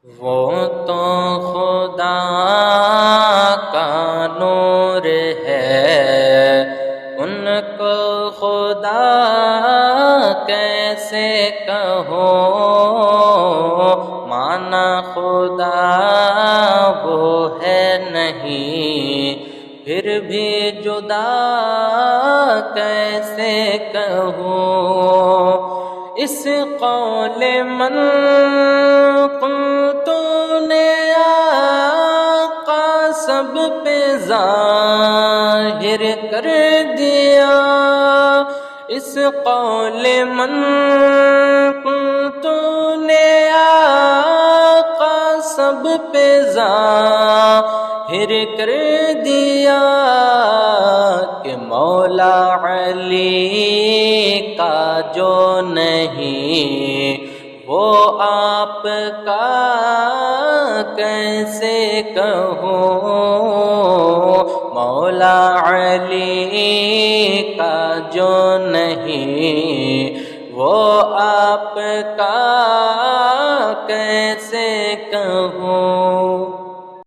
وہ تو خدا کا نور ہے، ان کو خدا کیسے کہو، مانا خدا وہ ہے نہیں، پھر بھی جدا کیسے کہوں۔ اس قول منقوط نے آقا سب پہ ظاہر کر دیا، اس قول منقوط نے آقا سب پہ ظاہر کر دیا کہ مولا علی کا جو نہیں وہ آپ کا کیسے کہوں، مولا علی کا جو نہیں وہ آپ کا کیسے کہوں۔